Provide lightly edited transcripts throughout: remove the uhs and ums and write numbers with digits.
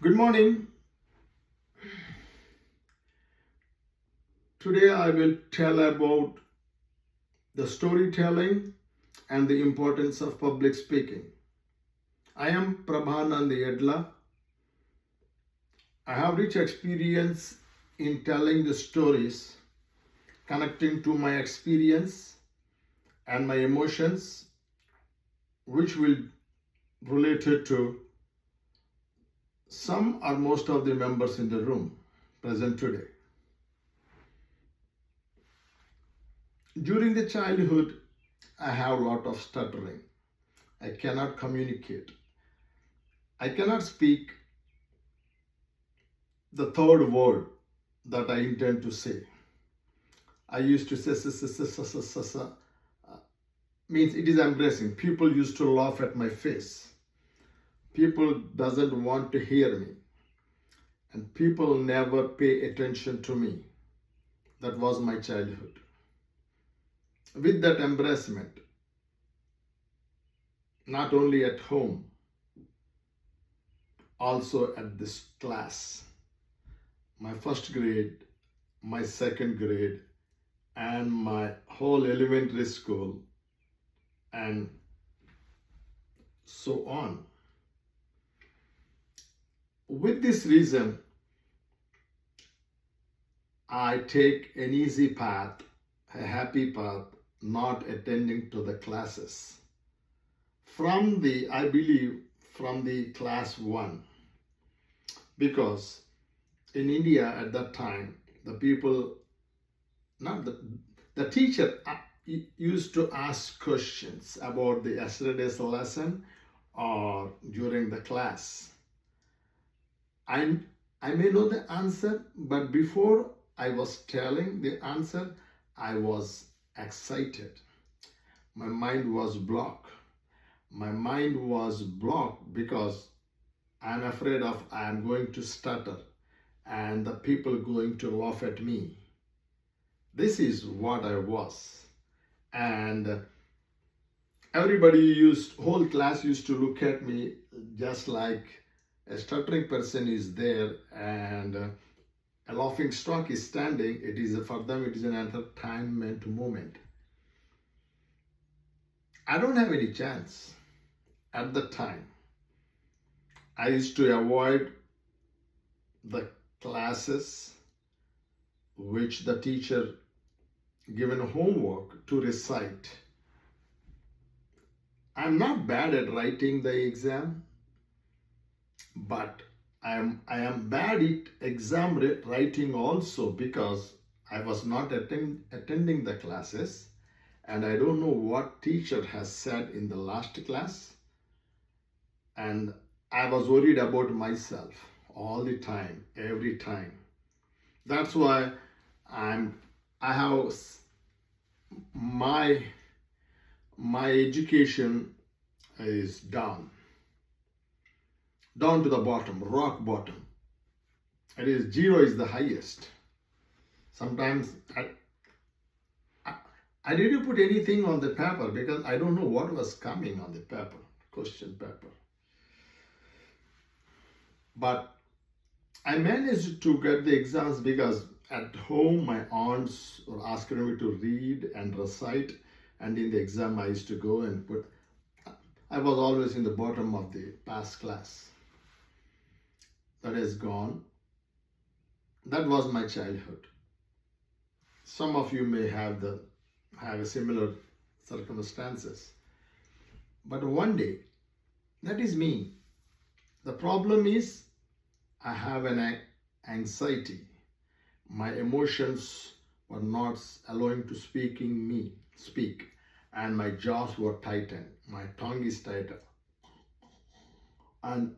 Good morning. Today I will tell about the storytelling and the importance of public speaking. I am Prabhanand Yedla. I have rich experience in telling the stories, connecting to my experience and my emotions, which will related to some or most of the members in the room present today. During the childhood, I have a lot of stuttering. I cannot communicate. I cannot speak the third word that I intend to say. I used to say, means it is embarrassing. People used to laugh at my face. People doesn't want to hear me. And people never pay attention to me. That was my childhood. With that embarrassment, not only at home, also at this class, my first grade, my second grade, and my whole elementary school, and so on. With this reason, I take an easy path, a happy path, not attending to the classes. I believe, from the class 1, because in India at that time, the people, not the teacher used to ask questions about the yesterday's lesson or during the class. I, I may know the answer, but before I was telling the answer, I was excited. My mind was blocked. My mind was blocked because I'm afraid of I'm going to stutter and the people going to laugh at me. This is what I was. And whole class used to look at me just like a stuttering person is there and a laughing stock is standing. For them, it is an entertainment moment. I don't have any chance at the time. I used to avoid the classes which the teacher given homework to recite. I'm not bad at writing the exam, but I am bad at exam writing also because I was not attending the classes and I don't know what teacher has said in the last class, and I was worried about myself all the time, every time. That's why I have my education is down to the bottom, rock bottom. It is zero is the highest. Sometimes I didn't put anything on the paper because I don't know what was coming on the paper, question paper. But I managed to get the exams because at home my aunts were asking me to read and recite, and in the exam I used to go and put. I was always in the bottom of the pass class. That is gone. That was my childhood. Some of you may have a similar circumstances. But one day, that is me. The problem is I have an anxiety. My emotions were not allowing to speak, and my jaws were tightened. My tongue is tighter, and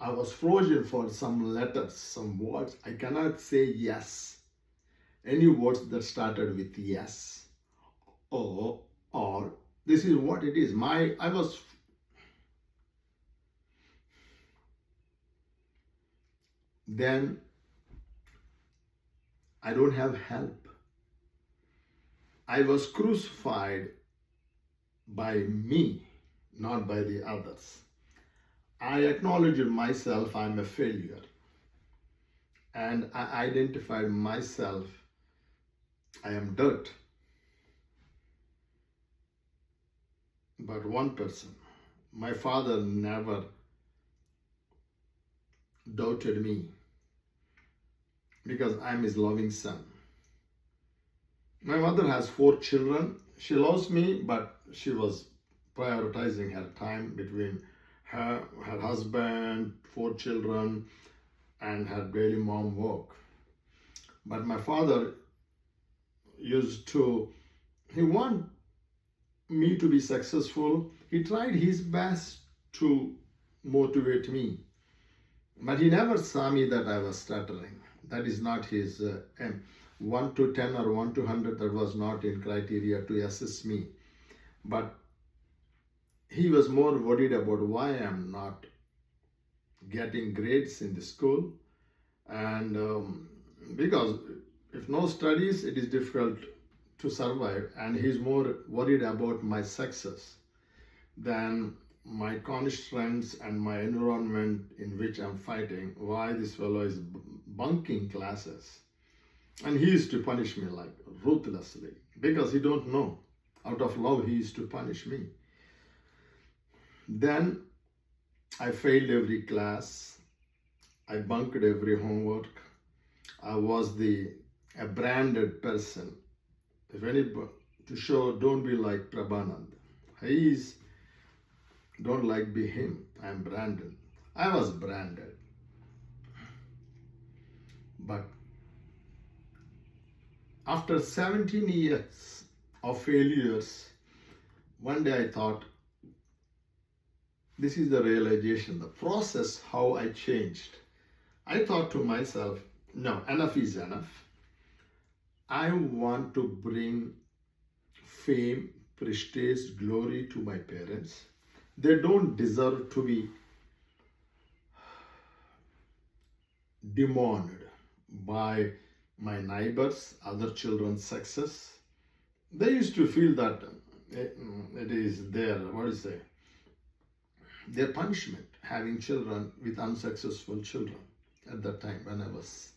I was frozen for some letters, some words. I cannot say yes. Any words that started with yes or this is what it is. Then I don't have help. I was crucified by me, not by the others. I acknowledged myself I'm a failure, and I identified myself I am dirt. But one person, my father never doubted me because I'm his loving son. My mother has 4 children. She loves me, but she was prioritizing her time between her husband, 4 children, and her daily mom work. But my father used to, he wanted me to be successful. He tried his best to motivate me, but he never saw me that I was stuttering. That is not his aim. 1 to 10 or 1 to 100, that was not in criteria to assess me. But he was more worried about why I'm not getting grades in the school. And because if no studies, it is difficult to survive. And he's more worried about my success than my constraints and my environment in which I'm fighting. Why this fellow is bunking classes. And he used to punish me like ruthlessly because he don't know. Out of love, he used to punish me. Then I failed every class. I bunked every homework. I was a branded person. If anybody to show, don't be like Prabhanand. He's don't like be him. I'm branded. I was branded. But after 17 years of failures, one day I thought, this is the realization, the process, how I changed. I thought to myself, no, enough is enough. I want to bring fame, prestige, glory to my parents. They don't deserve to be demoted by my neighbors, other children's success. They used to feel that it is their, their punishment, having children with unsuccessful children at that time when I was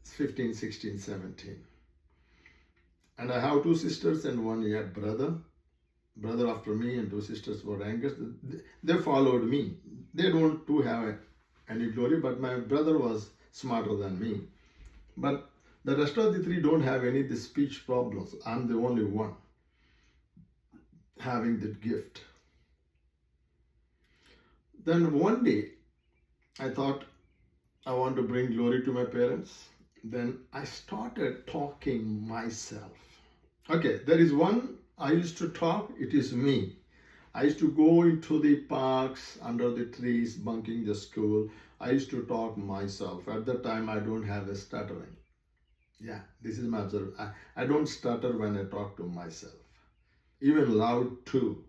15, 16, 17. And I have 2 sisters and 1 brother after me, and 2 sisters were younger. They followed me. They don't too have any glory, but my brother was smarter than me. But the rest of the 3 don't have any of the speech problems. I'm the only one having that gift. Then one day, I thought I want to bring glory to my parents. Then I started talking myself. Okay, there is one I used to talk, it is me. I used to go into the parks, under the trees, bunking the school. I used to talk myself. At that time, I don't have a stuttering. Yeah, this is my observation. I don't stutter when I talk to myself. Even loud too.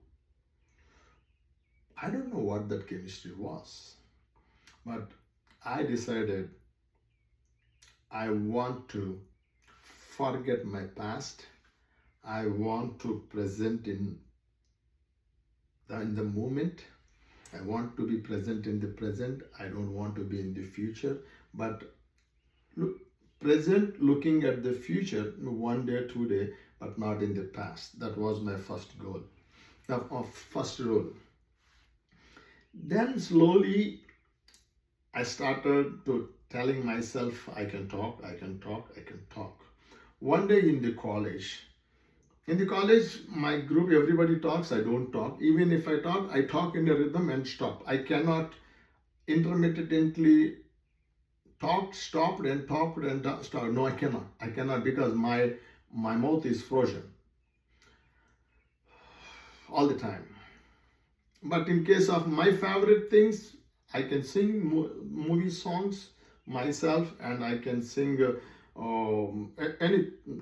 I don't know what that chemistry was. But I decided I want to forget my past. I want to present in the moment. I want to be present in the present. I don't want to be in the future. But present, looking at the future, 1 day, 2 day, but not in the past. That was my first goal, first rule. Then slowly I started to telling myself, I can talk. One day in the college, my group, everybody talks, I don't talk. Even if I talk in a rhythm and stop. I cannot intermittently talk, stopped and start. No, I cannot because my mouth is frozen all the time. But in case of my favorite things, I can sing movie songs myself, and I can sing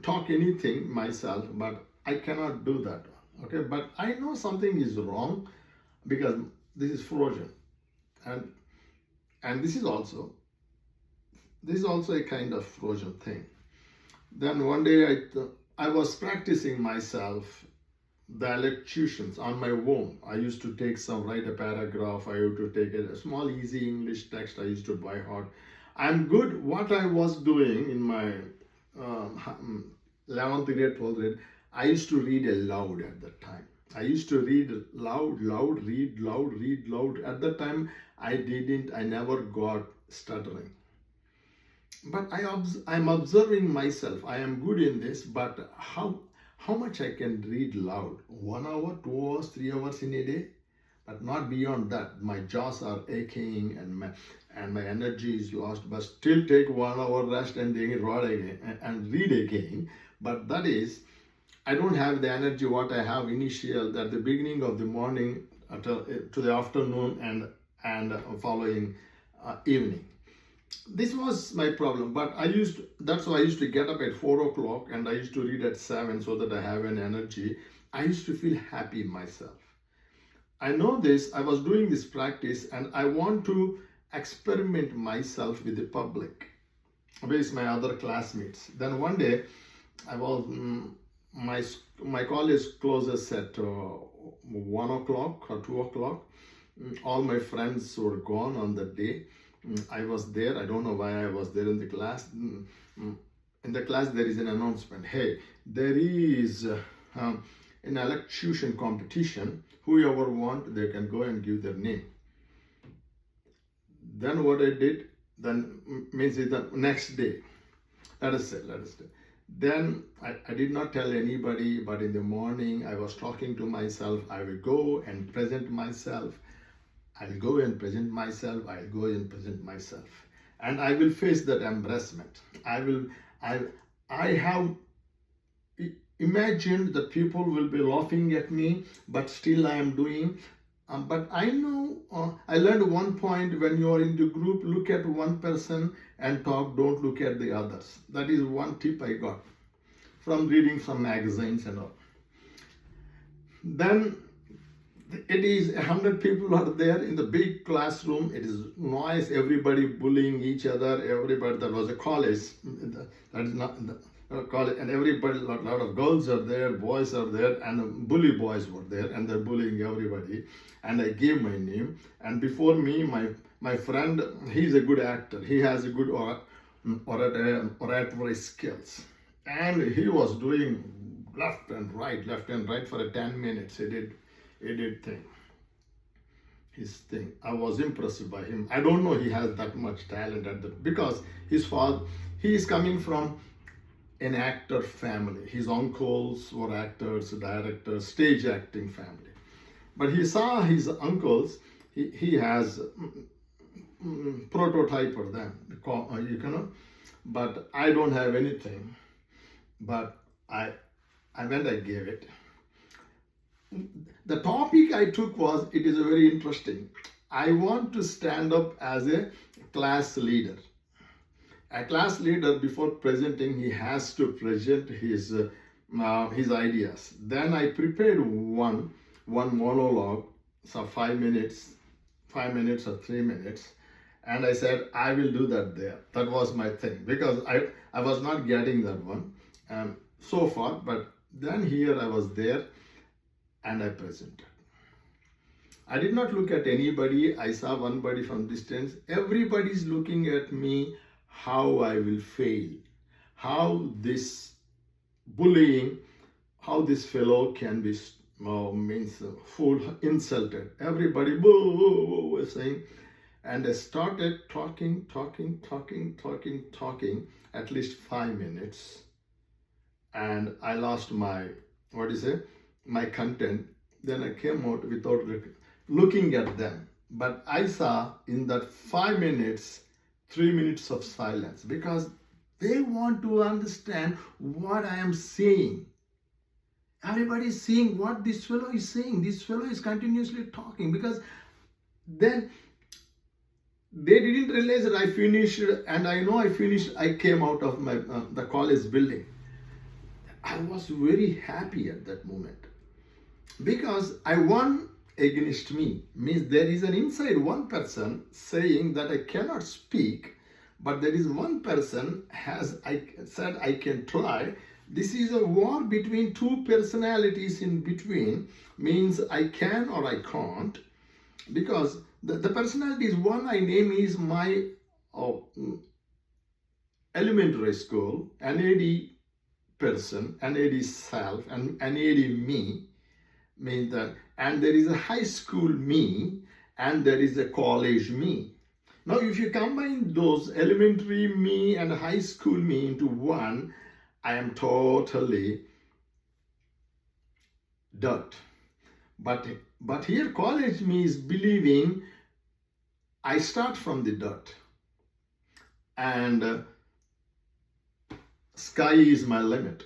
talk anything myself, but I cannot do that. Okay, but I know something is wrong because this is frozen, and this is also a kind of frozen thing. Then one day I was practicing myself the elocutions on my own. I used to take some, write a paragraph. I used to take a small, easy English text. I used to by heart. I'm good. What I was doing in my 11th grade, 12th grade, I used to read aloud at that time. I used to read loud, loud, read loud, read loud. At that time, I never got stuttering. But I'm observing myself. I am good in this, but how much I can read loud? 1 hour, 2 hours, 3 hours in a day, but not beyond that. My jaws are aching and my energy is lost. But still take 1 hour rest and then read again. But that is, I don't have the energy what I have initial at the beginning of the morning to the afternoon and following evening. This was my problem, but that's why I used to get up at 4 o'clock and I used to read at 7 so that I have an energy. I used to feel happy myself. I know this, I was doing this practice and I want to experiment myself with the public, with my other classmates. Then one day, I was, my college closes at 1 o'clock or 2 o'clock. All my friends were gone on that day. I was there. I don't know why I was there in the class. In the class, there is an announcement. Hey, there is an elocution competition. Whoever want, they can go and give their name. Then what I did, then means the next day. Let us say. Then I did not tell anybody, but in the morning I was talking to myself. I will go and present myself. I'll go and present myself. And I will face that embarrassment. I have imagined that people will be laughing at me, but still I am doing. But I know, I learned one point: when you are in the group, look at one person and talk, don't look at the others. That is one tip I got from reading some magazines and all. Then it is 100 people are there in the big classroom. It is noise, everybody bullying each other, everybody. That was a college, that is not college, and everybody, a lot of girls are there, boys are there, and bully boys were there, and they're bullying everybody. And I gave my name, and before me, my friend, he's a good actor. He has a good oratory skills, and he was doing left and right for 10 minutes. He did his thing. I was impressed by him. I don't know he has that much talent because his father, he is coming from an actor family. His uncles were actors, directors, stage acting family. But he saw his uncles, he has prototype for them, but I don't have anything. But I went, I gave it. The topic I took was, it is very interesting. I want to stand up as a class leader. A class leader, before presenting, he has to present his ideas. Then I prepared one monologue, so 5 minutes or 3 minutes, and I said I will do that there. That was my thing, because I was not getting that one so far. But then here I was there, and I presented. I did not look at anybody. I saw one body from distance. Everybody is looking at me, how I will fail, how this bullying, how this fellow can be full insulted. Everybody was saying, and I started talking at least 5 minutes, and I lost my my content. Then I came out without looking at them. But I saw in that 5 minutes, 3 minutes of silence, because they want to understand what I am saying. Everybody is saying what this fellow is saying. This fellow is continuously talking, because then they didn't realize that I finished, and I know I finished. I came out of my the college building. I was very happy at that moment, because I won against me. Means there is an inside one person saying that I cannot speak, but there is one person I said I can try. This is a war between two personalities in between, means I can or I can't, because the personality is one I name is my elementary school, NAD person, NAD self, and NAD me, means that, and there is a high school me, and there is a college me. Now, if you combine those elementary me and high school me into one, I am totally dirt. But here college me is believing I start from the dirt, and sky is my limit.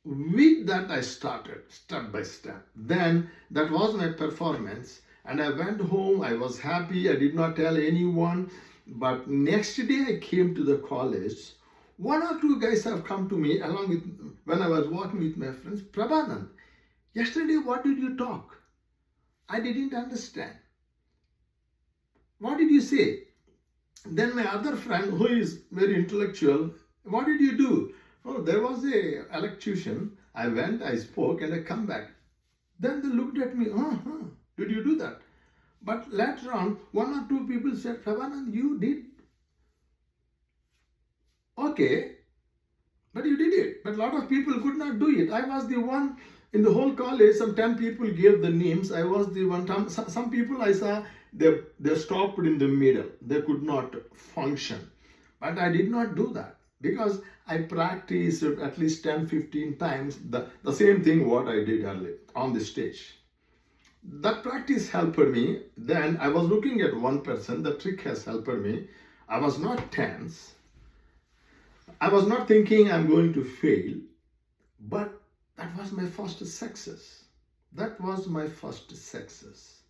With that I started step by step. Then that was my performance, and I went home. I was happy. I did not tell anyone. But next day I came to the college. One or two guys have come to me along with, when I was walking with my friends, Prabhanand, yesterday what did you talk? I didn't understand. What did you say? Then my other friend, who is very intellectual, what did you do? Oh, there was a electrocution. I went, I spoke, and I come back. Then they looked at me, did you do that? But later on, one or two people said, Prabhanand, you did. Okay, but you did it. But a lot of people could not do it. I was the one in the whole college. Some 10 people gave the names. I was the one. Some people I saw, they stopped in the middle. They could not function. But I did not do that, because I practiced at least 10-15 times the same thing what I did earlier on the stage. That practice helped me. Then I was looking at one person. The trick has helped me. I was not tense. I was not thinking I'm going to fail. But that was my first success. That was my first success.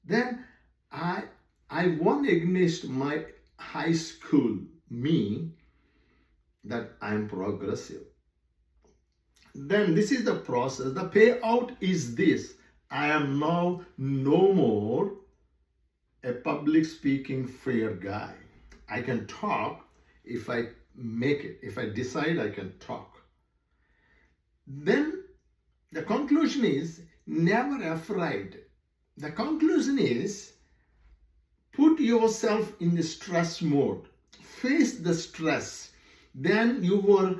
Then I won against my high school me, that I'm progressive. Then this is the process. The payout is this. I am now no more a public speaking fear guy. I can talk if I make it. If I decide, I can talk. Then the conclusion is never afraid. The conclusion is put yourself in the stress mode. Face the stress. Then your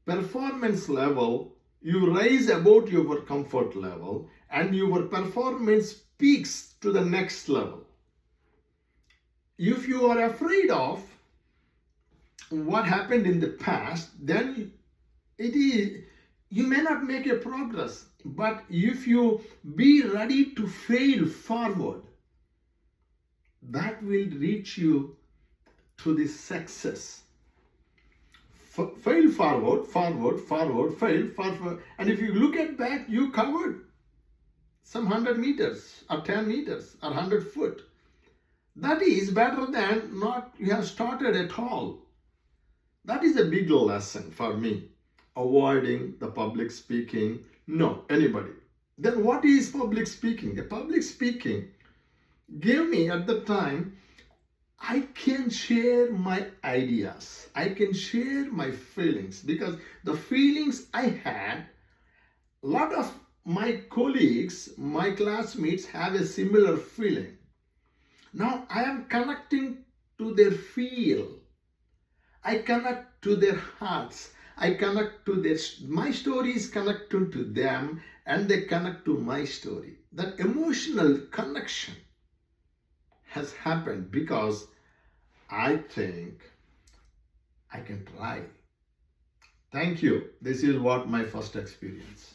performance level, you rise about your comfort level, and your performance peaks to the next level. If you are afraid of what happened in the past, then you may not make a progress. But if you be ready to fail forward, that will reach you to the success. Fail forward, fail forward. And if you look at back, you covered some 100 meters or 10 meters or 100 foot. That is better than not you have started at all. That is a big lesson for me. Avoiding the public speaking. No, anybody. Then what is public speaking? The public speaking gave me at the time, I can share my ideas. I can share my feelings, because the feelings I had, a lot of my colleagues, my classmates have a similar feeling. Now I am connecting to their feel. I connect to their hearts. I connect to my story is connected to them, and they connect to my story. That emotional connection has happened because I think I can try. Thank you. This is what my first experience.